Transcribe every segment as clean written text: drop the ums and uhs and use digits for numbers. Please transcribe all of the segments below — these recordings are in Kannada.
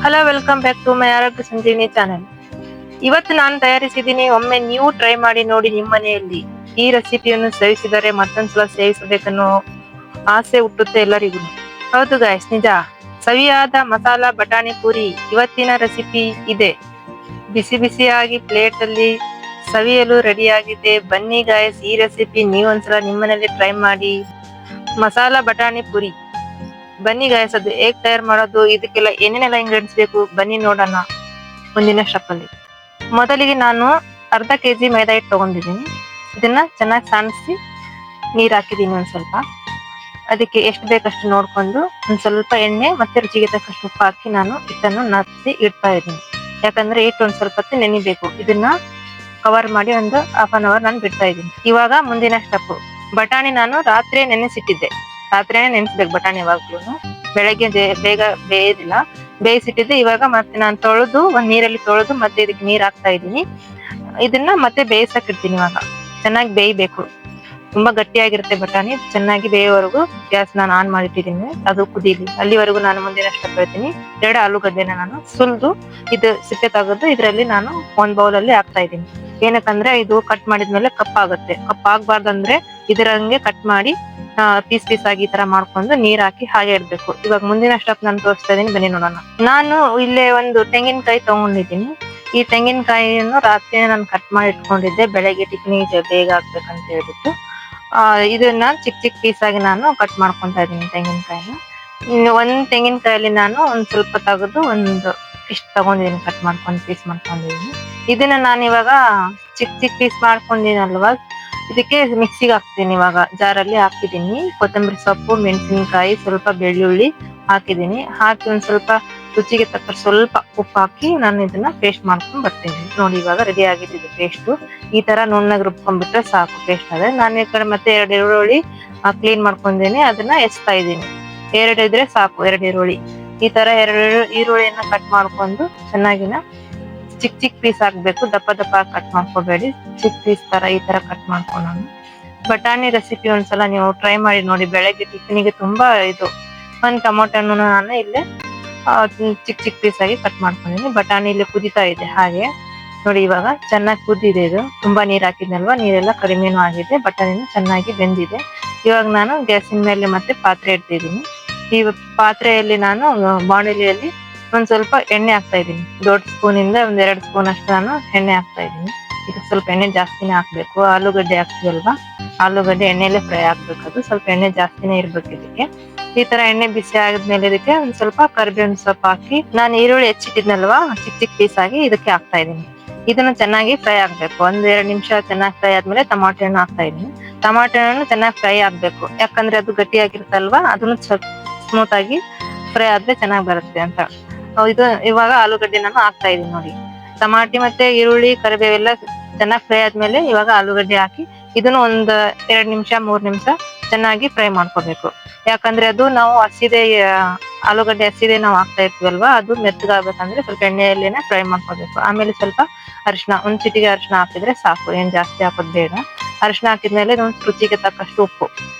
Hello, welcome back to my Arogya Sanjeevini channel. ಇವತ್ತು ನಾನು ತಯಾರಿಸಿದ್ದೀನಿ. ಒಮ್ಮೆ ನೀವು ಟ್ರೈ ಮಾಡಿ ನೋಡಿ ನಿಮ್ಮ ಮನೆಯಲ್ಲಿ. ಈ ರೆಸಿಪಿಯನ್ನು ಸೇವಿಸಿದರೆ ಮತ್ತೊಂದ್ಸಲ ಸೇವಿಸಬೇಕನ್ನೋ ಆಸೆ ಹುಟ್ಟುತ್ತೆ ಎಲ್ಲರಿಗೂ. ಹೌದು ಗಾಯ್ಸ್, ನಿಜ. ಸವಿಯಾದ ಮಸಾಲಾ ಬಟಾಣಿ ಪೂರಿ ಇವತ್ತಿನ ರೆಸಿಪಿ ಇದೆ. ಬಿಸಿ ಬಿಸಿಯಾಗಿ ಪ್ಲೇಟ್ ಅಲ್ಲಿ ಸವಿಯಲು ರೆಡಿಯಾಗಿದೆ. ಬನ್ನಿ ಗಾಯ್ಸ್, ಈ ರೆಸಿಪಿ ನೀವೊಂದ್ಸಲ ನಿಮ್ಮನೇಲಿ ಟ್ರೈ ಮಾಡಿ. ಮಸಾಲಾ ಬಟಾಣಿ ಪೂರಿ, ಬನ್ನಿ ಗಾಯ್ಸ್, ಅದು ಹೇಗ್ ತಯಾರು ಮಾಡೋದು, ಇದಕ್ಕೆಲ್ಲ ಏನೇನೆಲ್ಲ ಇಂಗ್ರೀಡಿಯೆಂಟ್ಸ್ ಬೇಕು ಬನ್ನಿ ನೋಡೋಣ ಮುಂದಿನ ಸ್ಟೆಪ್ ಅಲ್ಲಿ. ಮೊದಲಿಗೆ ನಾನು ಅರ್ಧ ಕೆಜಿ ಮೈದಾ ಹಿಟ್ಟು ತಗೊಂಡಿದ್ದೀನಿ. ಇದನ್ನ ಚೆನ್ನಾಗಿ ಸಾಣಿಸಿ ನೀರ್ ಹಾಕಿದೀನಿ ಒಂದ್ ಸ್ವಲ್ಪ. ಅದಕ್ಕೆ ಎಷ್ಟು ಬೇಕಷ್ಟು ನೋಡ್ಕೊಂಡು ಒಂದ್ ಸ್ವಲ್ಪ ಎಣ್ಣೆ ಮತ್ತೆ ರುಚಿಗೆ ತಕ್ಕಷ್ಟು ಉಪ್ಪು ಹಾಕಿ ನಾನು ಹಿಟ್ಟನ್ನು ನಾದಿ ಇಡ್ತಾ ಇದ್ದೀನಿ. ಯಾಕಂದ್ರೆ ಹಿಟ್ಟು ಒಂದ್ ಸ್ವಲ್ಪ ಹೊತ್ತು ನೆನಿಬೇಕು. ಇದನ್ನ ಕವರ್ ಮಾಡಿ ಒಂದು ಹಾಫ್ ಅನ್ ಅವರ್ ನಾನು ಬಿಡ್ತಾ ಇದ್ದೀನಿ. ಇವಾಗ ಮುಂದಿನ ಸ್ಟೆಪ್. ಬಟಾಣಿ ನಾನು ರಾತ್ರಿ ನೆನೆಸಿಟ್ಟಿದ್ದೆ. ರಾತ್ರಿನೇ ನೆನೆಸ್ಬೇಕು ಬಟಾಣಿ ಯಾವಾಗ್ಲೂ. ಬೆಳಗ್ಗೆ ಬೇಗ ಬೇಯೋದಿಲ್ಲ. ಬೇಯಿಸಿಟ್ಟಿದ್ದೆ. ಇವಾಗ ಮತ್ತೆ ನಾನು ತೊಳೆದು ಒಂದ್ ನೀರಲ್ಲಿ ತೊಳೆದು ಮತ್ತೆ ಇದಕ್ಕೆ ನೀರ್ ಹಾಕ್ತಾ ಇದ್ದೀನಿ. ಇದನ್ನ ಮತ್ತೆ ಬೇಯಿಸಕ್ ಇಡ್ತೀನಿ. ಇವಾಗ ಚೆನ್ನಾಗಿ ಬೇಯಬೇಕು. ತುಂಬಾ ಗಟ್ಟಿಯಾಗಿರುತ್ತೆ ಬಟಾಣಿ. ಚೆನ್ನಾಗಿ ಬೇಯೋವರೆಗೂ ಗ್ಯಾಸ್ ನಾನು ಆನ್ ಮಾಡಿಟ್ಟಿದ್ದೀನಿ. ಅದು ಕುದೀಲಿ. ಅಲ್ಲಿವರೆಗೂ ನಾನು ಮುಂದಿನ ಸ್ಟೆಪ್ ಹೇಳ್ತೀನಿ. 2 ಆಲೂಗಡ್ಡೆನ ನಾನು ಸುಲ್ದು ಇದು ಸಿಪ್ಪೆ ತೆಗೆದು ಇದರಲ್ಲಿ ನಾನು ಒಂದ್ ಬೌಲ್ ಅಲ್ಲಿ ಹಾಕ್ತಾ ಇದ್ದೀನಿ. ಏನಕ್ಕಂದ್ರೆ ಇದು ಕಟ್ ಮಾಡಿದ್ಮೇಲೆ ಕಪ್ಪಾಗುತ್ತೆ. ಕಪ್ಪಾಗಬಾರ್ದಂದ್ರೆ ಇದರಂಗೆ ಕಟ್ ಮಾಡಿ ಪೀಸ್ ಪೀಸ್ ಆಗಿ ಈ ತರ ಮಾಡ್ಕೊಂಡು ನೀರ್ ಹಾಕಿ ಹಾಗೆ ಇಡ್ಬೇಕು. ಇವಾಗ ಮುಂದಿನ ಸ್ಟೆಪ್ ನಾನು ತೋರಿಸ್ತಾ ಇದೀನಿ, ಬನ್ನಿ ನೋಡೋಣ. ನಾನು ಇಲ್ಲೇ ಒಂದು ತೆಂಗಿನಕಾಯಿ ತಗೊಂಡಿದ್ದೀನಿ. ಈ ತೆಂಗಿನಕಾಯಿಯನ್ನು ರಾತ್ರಿ ನಾನು ಕಟ್ ಮಾಡಿ ಇಟ್ಕೊಂಡಿದ್ದೆ, ಬೆಳಗ್ಗೆ ಟಿಫಿನಿಗೆ ಬೇಗ ಆಗ್ಬೇಕಂತ ಹೇಳ್ಬಿಟ್ಟು. ಇದನ್ನ ಚಿಕ್ಕ ಚಿಕ್ಕ ಪೀಸ್ ಆಗಿ ನಾನು ಕಟ್ ಮಾಡ್ಕೊಂತಾ ಇದ್ದೀನಿ ತೆಂಗಿನಕಾಯಿನ. ಒಂದ್ ತೆಂಗಿನಕಾಯಲ್ಲಿ ನಾನು ಒಂದ್ ಸ್ವಲ್ಪ ತೆಗೆದು ಒಂದು ಇಷ್ಟು ತಗೊಂಡಿದ್ದೀನಿ, ಕಟ್ ಮಾಡ್ಕೊಂಡು ಪೀಸ್ ಮಾಡ್ಕೊಂಡಿದ್ದೀನಿ. ಇದನ್ನ ನಾನು ಇವಾಗ ಚಿಕ್ಕ ಚಿಕ್ಕ ಪೀಸ್ ಮಾಡ್ಕೊಂಡಿನಲ್ವಾ, ಇದಕ್ಕೆ ಮಿಕ್ಸಿಗೆ ಹಾಕ್ತೀನಿ. ಇವಾಗ ಜಾರಲ್ಲಿ ಹಾಕಿದ್ದೀನಿ. ಕೊತ್ತಂಬರಿ ಸೊಪ್ಪು, ಮೆಣಸಿನಕಾಯಿ, ಸ್ವಲ್ಪ ಬೆಳ್ಳುಳ್ಳಿ ಹಾಕಿದ್ದೀನಿ. ಹಾಕಿ ಒಂದ್ ಸ್ವಲ್ಪ ರುಚಿಗೆ ತಕ್ಕ ಸ್ವಲ್ಪ ಉಪ್ಪು ಹಾಕಿ ನಾನು ಇದನ್ನ ಪೇಸ್ಟ್ ಮಾಡ್ಕೊಂಡ್ ಬರ್ತೀನಿ. ನೋಡಿ, ಇವಾಗ ರೆಡಿ ಆಗಿದೆ ಪೇಸ್ಟ್. ಈ ತರ ನುಣ್ಣಗೆ ರುಬ್ಕೊಂಡ್ಬಿಟ್ರೆ ಸಾಕು ಪೇಸ್ಟ್ ಆದ್ರೆ. ನಾನು ಈ ಕಡೆ ಮತ್ತೆ 2 ಈರುಳ್ಳಿ ಕ್ಲೀನ್ ಮಾಡ್ಕೊಂಡಿದ್ದೀನಿ. ಅದನ್ನ ಎಸ್ತಾ ಇದ್ದೀನಿ. 2 ಇದ್ರೆ ಸಾಕು, 2 ಈರುಳ್ಳಿ. ಈ ತರ 2 ಈರುಳ್ಳಿಯನ್ನ ಕಟ್ ಮಾಡ್ಕೊಂಡು ಚೆನ್ನಾಗಿನ ಚಿಕ್ಕ ಚಿಕ್ಕ ಪೀಸ್ ಹಾಕ್ಬೇಕು. ದಪ್ಪ ದಪ್ಪ ಕಟ್ ಮಾಡ್ಕೋಬೇಡಿ. ಚಿಕ್ಕ ಪೀಸ್ ತರ ಈ ತರ ಕಟ್ ಮಾಡ್ಕೊಂಡು. ಬಟಾಣಿ ರೆಸಿಪಿ ಒಂದ್ಸಲ ನೀವು ಟ್ರೈ ಮಾಡಿ ನೋಡಿ. ಬೆಳಗ್ಗೆ ಟಿಫಿನಿಗೆ ತುಂಬಾ ಇದು. ಒಂದ್ ಟೊಮೊಟೊನು ನಾನು ಇಲ್ಲೇ ಚಿಕ್ಕ ಚಿಕ್ಕ ಪೀಸ್ ಆಗಿ ಕಟ್ ಮಾಡ್ಕೊಂಡಿದ್ದೀನಿ. ಬಟಾಣಿ ಇಲ್ಲಿ ಕುದಿತಾ ಇದೆ ಹಾಗೆ. ನೋಡಿ, ಇವಾಗ ಚೆನ್ನಾಗಿ ಕುದಿದೆ. ಇದು ತುಂಬಾ ನೀರ್ ಹಾಕಿದ್ನಲ್ವಾ, ನೀರೆಲ್ಲ ಕಡಿಮೆನೂ ಆಗಿದೆ. ಬಟಾಣಿನೂ ಚೆನ್ನಾಗಿ ಬೆಂದಿದೆ. ಇವಾಗ ನಾನು ಗ್ಯಾಸಿನ ಮೇಲೆ ಮತ್ತೆ ಪಾತ್ರೆ ಇಡ್ತಿದ್ದೀನಿ. ಈ ಪಾತ್ರೆಯಲ್ಲಿ ನಾನು ಬಾಣಲಿಯಲ್ಲಿ ಒಂದ್ ಸ್ವಲ್ಪ ಎಣ್ಣೆ ಹಾಕ್ತಾ ಇದ್ದೀನಿ. ದೊಡ್ಡ ಸ್ಪೂನ್ ಇಂದ ಒಂದ್ 2 ಸ್ಪೂನ್ ಅಷ್ಟು ನಾನು ಎಣ್ಣೆ ಹಾಕ್ತಾ ಇದ್ದೀನಿ. ಇದಕ್ಕೆ ಸ್ವಲ್ಪ ಎಣ್ಣೆ ಜಾಸ್ತಿನೇ ಹಾಕ್ಬೇಕು. ಆಲೂಗಡ್ಡೆ ಹಾಕ್ತೀವಲ್ವಾ, ಆಲೂಗಡ್ಡೆ ಎಣ್ಣೆಲೆ ಫ್ರೈ ಆಗ್ಬೇಕು. ಅದು ಸ್ವಲ್ಪ ಎಣ್ಣೆ ಜಾಸ್ತಿನೇ ಇರ್ಬೇಕು ಇದಕ್ಕೆ. ಈ ತರ ಎಣ್ಣೆ ಬಿಸಿ ಆದ್ಮೇಲೆ ಇದಕ್ಕೆ ಒಂದ್ ಸ್ವಲ್ಪ ಕರಿಬೇವಿನ ಸೊಪ್ಪು ಹಾಕಿ ನಾನು ಈರುಳ್ಳಿ ಹೆಚ್ಚಿಟ್ಟಿದ್ನಲ್ವಾ ಚಿಕ್ಕ ಚಿಕ್ಕ ಪೀಸ್ ಆಗಿ ಇದಕ್ಕೆ ಹಾಕ್ತಾ ಇದ್ದೀನಿ. ಇದನ್ನು ಚೆನ್ನಾಗಿ ಫ್ರೈ ಆಗ್ಬೇಕು. 1-2 ನಿಮಿಷ ಚೆನ್ನಾಗಿ ಫ್ರೈ ಆದ್ಮೇಲೆ ಟೊಮಾಟೊ ಹಣ್ಣು ಹಾಕ್ತಾ ಇದ್ದೀನಿ. ಟೊಮಾಟೊ ಹಣ್ಣು ಚೆನ್ನಾಗಿ ಫ್ರೈ ಆಗ್ಬೇಕು. ಯಾಕಂದ್ರೆ ಅದು ಗಟ್ಟಿಯಾಗಿರುತ್ತಲ್ವಾ, ಅದನ್ನು ಸ್ಮೂತ್ ಆಗಿ ಫ್ರೈ ಆದ್ರೆ ಚೆನ್ನಾಗಿ ಬರುತ್ತೆ ಅಂತ. ಇದು ಇವಾಗ ಆಲೂಗಡ್ಡೆ ನಾನು ಹಾಕ್ತಾ ಇದೀನಿ. ನೋಡಿ, ಟಮಾಟಿ ಮತ್ತೆ ಈರುಳ್ಳಿ ಕರಿಬೇವೆಲ್ಲ ಚೆನ್ನಾಗಿ ಫ್ರೈ ಆದ್ಮೇಲೆ ಇವಾಗ ಆಲೂಗಡ್ಡೆ ಹಾಕಿ ಇದನ್ನು ಒಂದ್ 2 ನಿಮಿಷ 3 ನಿಮಿಷ ಚೆನ್ನಾಗಿ ಫ್ರೈ ಮಾಡ್ಕೋಬೇಕು. ಯಾಕಂದ್ರೆ ಅದು ನಾವು ಹಸಿದೆ ಆಲೂಗಡ್ಡೆ ಹಸಿದೆ ನಾವು ಹಾಕ್ತಾ ಇರ್ತೀವಲ್ವಾ, ಅದು ಮೆತ್ತಗಾಗ್ಬೇಕಂದ್ರೆ ಸ್ವಲ್ಪ ಎಣ್ಣೆಯಲ್ಲೇನೆ ಫ್ರೈ ಮಾಡ್ಕೋಬೇಕು. ಆಮೇಲೆ ಸ್ವಲ್ಪ ಅರಿಶಿನ, ಒಂದ್ ಚಿಟಿಗೆ ಅರಿಶಿನ ಹಾಕಿದ್ರೆ ಸಾಕು, ಏನ್ ಜಾಸ್ತಿ ಹಾಕೋದ್ ಬೇಡ. ಅರಿಶಿನ ಹಾಕಿದ್ಮೇಲೆ ರುಚಿಗೆ ತಕ್ಕಷ್ಟು ಉಪ್ಪು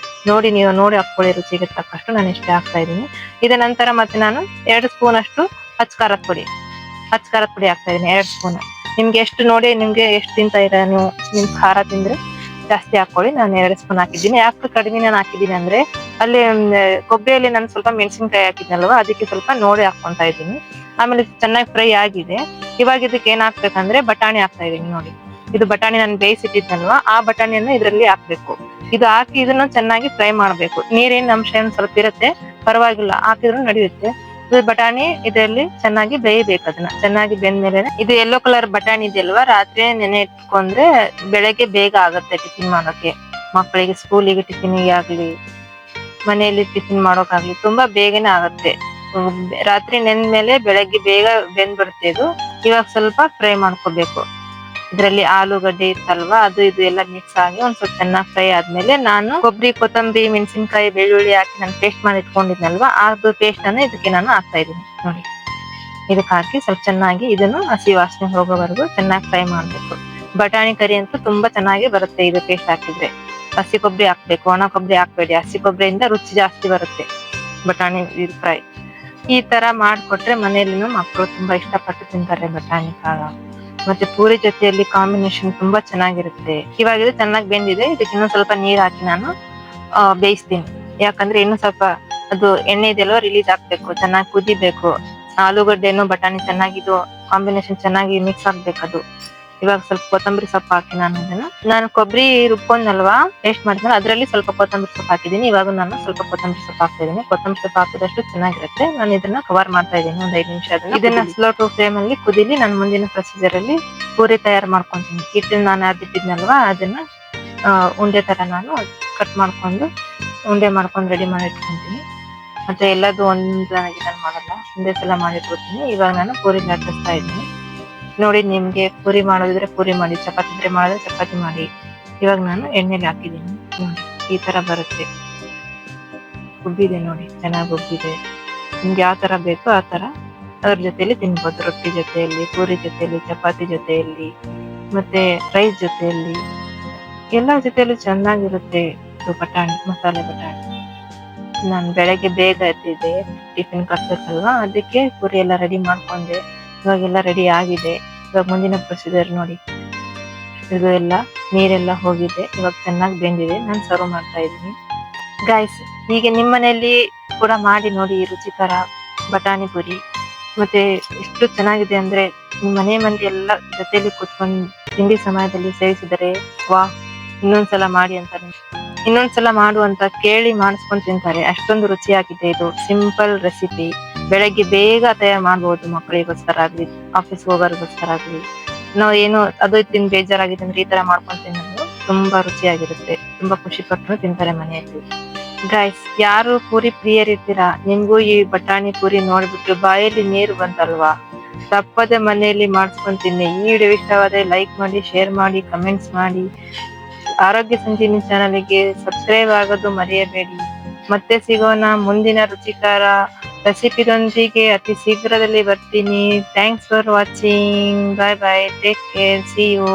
ನೋಡಿ, ನೀವು ನೋಡಿ ಹಾಕೊಳ್ಳಿ ರುಚಿಗೆ ತಕ್ಕಷ್ಟು. ನಾನು ಇಷ್ಟೇ ಹಾಕ್ತಾ ಇದ್ದೀನಿ. ಇದ ನಂತರ ಮತ್ತೆ ನಾನು 2 ಸ್ಪೂನ್ ಅಷ್ಟು ಅಚ್ಚ ಖಾರದ ಪುಡಿ ಹಾಕ್ತಾ ಇದೀನಿ. 2 ಸ್ಪೂನ್. ನಿಮ್ಗೆ ಎಷ್ಟು ನೋಡಿ, ನಿಮ್ಗೆ ಎಷ್ಟು ತಿಂತಾ ಇರ ನೀವು, ನಿಮ್ ಖಾರ ತಿಂದ್ರೆ ಜಾಸ್ತಿ ಹಾಕೊಳ್ಳಿ. ನಾನು 2 ಸ್ಪೂನ್ ಹಾಕಿದ್ದೀನಿ. ಯಾಕೆ ಕಡಿಮೆ ನಾನು ಹಾಕಿದ್ದೀನಿ ಅಂದ್ರೆ ಅಲ್ಲಿ ಕೊಬ್ಬರಿಯಲ್ಲಿ ನಾನು ಸ್ವಲ್ಪ ಮೆಣಸಿನಕಾಯಿ ಹಾಕಿದ್ನಲ್ವಾ, ಅದಕ್ಕೆ ಸ್ವಲ್ಪ ನೋಡಿ ಹಾಕೊಂತಾ ಇದ್ದೀನಿ. ಆಮೇಲೆ ಚೆನ್ನಾಗಿ ಫ್ರೈ ಆಗಿದೆ. ಇವಾಗ ಇದಕ್ಕೆ ಏನ್ ಹಾಕ್ಬೇಕಂದ್ರೆ ಬಟಾಣಿ ಹಾಕ್ತಾ ಇದೀನಿ. ನೋಡಿ, ಇದು ಬಟಾಣಿ ನಾನು ಬೇಯಿಸಿಟ್ಟಿದ್ನಲ್ವಾ, ಆ ಬಟಾಣಿಯನ್ನು ಇದರಲ್ಲಿ ಹಾಕ್ಬೇಕು. ಇದು ಹಾಕಿ ಇದನ್ನ ಚೆನ್ನಾಗಿ ಫ್ರೈ ಮಾಡ್ಬೇಕು. ನೀರಿನ ಅಂಶ ಏನ್ ಸ್ವಲ್ಪ ಇರುತ್ತೆ, ಪರವಾಗಿಲ್ಲ, ಹಾಕಿದ್ರು ನಡೆಯುತ್ತೆ. ಇದು ಬಟಾಣಿ ಇದರಲ್ಲಿ ಚೆನ್ನಾಗಿ ಬೇಯಬೇಕು. ಅದನ್ನ ಚೆನ್ನಾಗಿ ಬೆಂದ್ಮೇಲೆ ಇದು ಯೆಲ್ಲೋ ಕಲರ್ ಬಟಾಣಿ ಇದೆಯಲ್ವಾ, ರಾತ್ರಿ ನೆನೆ ಇಟ್ಕೊಂಡ್ರೆ ಬೆಳಗ್ಗೆ ಬೇಗ ಆಗತ್ತೆ ಟಿಫಿನ್ ಮಾಡೋಕೆ. ಮಕ್ಕಳಿಗೆ ಸ್ಕೂಲಿಗೆ ಟಿಫಿನಿಗೆ ಆಗ್ಲಿ, ಮನೆಯಲ್ಲಿ ಟಿಫಿನ್ ಮಾಡೋಕಾಗ್ಲಿ ತುಂಬಾ ಬೇಗನೆ ಆಗತ್ತೆ. ರಾತ್ರಿ ನೆಂದ್ಮೇಲೆ ಬೆಳಗ್ಗೆ ಬೇಗ ಬೆಂದ್ ಬರುತ್ತೆ ಇದು. ಇವಾಗ ಸ್ವಲ್ಪ ಫ್ರೈ ಮಾಡ್ಕೋಬೇಕು. ಇದ್ರಲ್ಲಿ ಆಲೂಗಡ್ಡೆ ಇತ್ತಲ್ವಾ, ಅದು ಇದು ಎಲ್ಲ ಮಿಕ್ಸ್ ಆಗಿ ಒಂದ್ ಸ್ವಲ್ಪ ಚೆನ್ನಾಗಿ ಫ್ರೈ ಆದ್ಮೇಲೆ ನಾನು ಕೊಬ್ಬರಿ, ಕೊತ್ತಂಬರಿ, ಮೆಣಸಿನಕಾಯಿ, ಬೆಳ್ಳುಳ್ಳಿ ಹಾಕಿ ನಾನು ಪೇಸ್ಟ್ ಮಾಡಿ ಇಟ್ಕೊಂಡಿದ್ನಲ್ವಾ, ಅದು ಪೇಸ್ಟ್ ಅನ್ನ ಇದಕ್ಕೆ ನಾನು ಹಾಕ್ತಾ ಇದೀನಿ. ನೋಡಿ, ಇದಕ್ಕೆ ಹಾಕಿ ಸ್ವಲ್ಪ ಚೆನ್ನಾಗಿ ಇದನ್ನು ಹಸಿ ವಾಸನೆ ಹೋಗೋವರೆಗೂ ಚೆನ್ನಾಗಿ ಫ್ರೈ ಮಾಡ್ಬೇಕು. ಬಟಾಣಿ ಕರಿ ಅಂತೂ ತುಂಬಾ ಚೆನ್ನಾಗಿ ಬರುತ್ತೆ ಇದು ಪೇಸ್ಟ್ ಹಾಕಿದ್ರೆ. ಹಸಿ ಕೊಬ್ಬರಿ ಹಾಕ್ಬೇಕು, ಒಣ ಕೊಬ್ಬರಿ ಹಾಕ್ಬೇಡಿ. ಹಸಿ ಕೊಬ್ಬರಿಯಿಂದ ರುಚಿ ಜಾಸ್ತಿ ಬರುತ್ತೆ ಬಟಾಣಿ ಫ್ರೈ. ಈ ತರ ಮಾಡ್ಕೊಟ್ರೆ ಮನೆಯಲ್ಲಿನೂ ಮಕ್ಕಳು ತುಂಬಾ ಇಷ್ಟಪಟ್ಟು ತಿಂತಾರೆ ಬಟಾಣಿ ಕಾಳು. ಮತ್ತೆ ಪೂರಿ ಜೊತೆಯಲ್ಲಿ ಕಾಂಬಿನೇಷನ್ ತುಂಬಾ ಚೆನ್ನಾಗಿರುತ್ತೆ. ಇವಾಗ ಇದು ಚೆನ್ನಾಗಿ ಬೆಂದಿದೆ, ಇದಕ್ಕೆ ಇನ್ನೊಂದ್ ಸ್ವಲ್ಪ ನೀರ್ ಹಾಕಿ ನಾನು ಬೇಯಿಸ್ತೀನಿ. ಯಾಕಂದ್ರೆ ಇನ್ನು ಸ್ವಲ್ಪ ಅದು ಎಣ್ಣೆ ಇದೆಯಲ್ವ ರಿಲೀಸ್ ಆಗ್ಬೇಕು, ಚೆನ್ನಾಗಿ ಕುದಿಬೇಕು. ಆಲೂಗಡ್ಡೆನು ಬಟಾಣಿ ಚೆನ್ನಾಗಿದ್ದು ಕಾಂಬಿನೇಷನ್ ಚೆನ್ನಾಗಿ ಮಿಕ್ಸ್ ಆಗ್ಬೇಕದು. ಇವಾಗ ಸ್ವಲ್ಪ ಕೊತ್ತಂಬರಿ ಸೊಪ್ಪು ಹಾಕಿ ನಾನು ಕೊಬ್ಬರಿ ರುಬ್ಕೊಂಡಲ್ವಾ ಪೇಸ್ಟ್ ಮಾಡಿದ್ಮೇಲೆ ಅದ್ರಲ್ಲಿ ಸ್ವಲ್ಪ ಕೊತ್ತಂಬರಿ ಸೊಪ್ಪು ಹಾಕಿದೀನಿ. ಇವಾಗ ನಾನು ಸ್ವಲ್ಪ ಕೊತ್ತಂಬರಿ ಸೊಪ್ಪು ಹಾಕ್ತಾ ಇದೀನಿ. ಕೊತ್ತಂಬರಿ ಸೊಪ್ಪು ಹಾಕಿದಷ್ಟು ಚೆನ್ನಾಗಿರುತ್ತೆ. ನಾನು ಇದನ್ನ ಕವರ್ ಮಾಡ್ತಾ ಇದ್ದೀನಿ ಒಂದ್ 5 ನಿಮಿಷ. ಇದನ್ನ ಸ್ಲೋ ಟು ಫ್ಲೇಮ್ ಅಲ್ಲಿ ಕುದಿಲಿ. ನಾನು ಮುಂದಿನ ಪ್ರೊಸೀಜರ್ ಅಲ್ಲಿ ಪೂರಿ ತಯಾರು ಮಾಡ್ಕೊಂತೀನಿ. ಹಿಟ್ಟನ್ನ ನಾನು ಅದ್ದಿಟ್ಟಿದ್ನಲ್ವಾ ಅದನ್ನ ಉಂಡೆ ತರ ನಾನು ಕಟ್ ಮಾಡ್ಕೊಂಡು ಉಂಡೆ ಮಾಡ್ಕೊಂಡು ರೆಡಿ ಮಾಡಿ ಇಟ್ಕೊಂತೀನಿ. ಮತ್ತೆ ಎಲ್ಲದು ಒಂದಾಗಿ ನಾನು ಮಾಡಲ್ಲ, ಒಂದೇ ಸಲ ಮಾಡಿಟ್ಕೊತೀನಿ. ಇವಾಗ ನಾನು ಪೂರಿ ಲಟ್ಟಿಸ್ತಾ ಇದ್ದೀನಿ. ನೋಡಿ, ನಿಮ್ಗೆ ಪೂರಿ ಮಾಡೋದಿದ್ರೆ ಪೂರಿ ಮಾಡಿ, ಚಪಾತಿ ಇದ್ರೆ ಮಾಡಿದ್ರೆ ಚಪಾತಿ ಮಾಡಿ. ಇವಾಗ ನಾನು ಎಣ್ಣೆಲಿ ಹಾಕಿದ್ದೀನಿ. ನೋಡಿ ಈ ತರ ಬರುತ್ತೆ. ಉಬ್ಬಿದೆ ನೋಡಿ, ಚೆನ್ನಾಗಿ ಉಬ್ಬಿದೆ. ನಿಮ್ಗೆ ಯಾವ ತರ ಬೇಕೋ ಆ ತರ ಅದ್ರ ಜೊತೆಯಲ್ಲಿ ತಿನ್ಬೋದು. ರೊಟ್ಟಿ ಜೊತೆಯಲ್ಲಿ, ಪೂರಿ ಜೊತೆಯಲ್ಲಿ, ಚಪಾತಿ ಜೊತೆಯಲ್ಲಿ, ಮತ್ತೆ ರೈಸ್ ಜೊತೆಯಲ್ಲಿ, ಎಲ್ಲಾ ಜೊತೆಯಲ್ಲೂ ಚೆನ್ನಾಗಿರುತ್ತೆ ಇದು ಬಟಾಣಿ, ಮಸಾಲೆ ಬಟಾಣಿ. ನಾನು ಬೆಳಗ್ಗೆ ಬೇಗ ಎದ್ದಿದ್ದೆ, ಟಿಫಿನ್ ಕಟ್ಬೇಕಲ್ವಾ, ಅದಕ್ಕೆ ಪೂರಿ ಎಲ್ಲ ರೆಡಿ ಮಾಡ್ಕೊಂಡೆ. ಇವಾಗೆಲ್ಲ ರೆಡಿ ಆಗಿದೆ. ಇವಾಗ ಮುಂದಿನ ಪ್ರೊಸೀಜರ್ ನೋಡಿ, ಇದು ಎಲ್ಲ ನೀರೆಲ್ಲ ಹೋಗಿದೆ. ಇವಾಗ ಚೆನ್ನಾಗಿ ಬೆಂದಿದೆ. ನಾನು ಸರ್ವ್ ಮಾಡ್ತಾ ಇದ್ದೀನಿ. ಗೈಸ್, ಹೀಗೆ ನಿಮ್ಮ ಮನೆಯಲ್ಲಿ ಕೂಡ ಮಾಡಿ ನೋಡಿ ಈ ರುಚಿಕರ ಬಟಾಣಿ ಪೂರಿ. ಮತ್ತೆ ಎಷ್ಟು ಚೆನ್ನಾಗಿದೆ ಅಂದ್ರೆ ನಿಮ್ಮ ಮನೆ ಮಂದಿ ಎಲ್ಲ ಜೊತೆಲಿ ಕೂತ್ಕೊಂಡು ತಿಂಡಿ ಸಮಯದಲ್ಲಿ ಸೇವಿಸಿದರೆ ವಾ, ಇನ್ನೊಂದ್ಸಲ ಮಾಡಿ ಅಂತಾರೆ. ಇನ್ನೊಂದ್ಸಲ ಮಾಡು ಅಂತ ಕೇಳಿ ಮಾಡಿಸ್ಕೊಂಡು ತಿಂತಾರೆ. ಅಷ್ಟೊಂದು ರುಚಿಯಾಗಿದೆ ಇದು. ಸಿಂಪಲ್ ರೆಸಿಪಿ, ಬೆಳಗ್ಗೆ ಬೇಗ ತಯಾರು ಮಾಡ್ಬೋದು. ಮಕ್ಕಳಿಗೋಸ್ಕರ ಆಗ್ಲಿ, ಆಫೀಸ್ ಹೋಗೋರಿಗೋಸ್ಕರ ಆಗ್ಲಿ. ನಾವು ಏನೋ ಅದು ತಿಂದು ಬೇಜಾರಾಗಿದೆ ಅಂದ್ರೆ ಈ ತರ ಮಾಡ್ಕೊಂಡು ತಿನ್ನೋದು ತುಂಬಾ ರುಚಿಯಾಗಿರುತ್ತೆ. ತುಂಬಾ ಖುಷಿ ಪಟ್ಟು ತಿಂತಾರೆ ಮನೆಯಲ್ಲಿ. ಗೈಸ್, ಯಾರು ಪೂರಿ ಪ್ರಿಯರಿರ್ತೀರಾ, ನಿಮ್ಗೂ ಈ ಬಟಾಣಿ ಪೂರಿ ನೋಡ್ಬಿಟ್ಟು ಬಾಯಲ್ಲಿ ನೀರು ಬಂತಲ್ವಾ? ತಪ್ಪದೆ ಮನೆಯಲ್ಲಿ ಮಾಡಿಸ್ಕೊಂಡು ತಿನ್ನಿ. ಈ ವಿಡಿಯೋ ಇಷ್ಟವಾದರೆ ಲೈಕ್ ಮಾಡಿ, ಶೇರ್ ಮಾಡಿ, ಕಮೆಂಟ್ಸ್ ಮಾಡಿ. ಆರೋಗ್ಯ ಸಂಜೀವಿನಿ ಚಾನಲ್ಗೆ ಸಬ್ಸ್ಕ್ರೈಬ್ ಆಗೋದು ಮರೆಯಬೇಡಿ. ಮತ್ತೆ ಸಿಗೋಣ ಮುಂದಿನ ರುಚಿಕರ ರೆಸಿಪಿದೊಂದಿಗೆ ಅತಿ ಶೀಘ್ರದಲ್ಲಿ ಬರ್ತೀನಿ. Thanks for watching. Bye bye, take care, see you.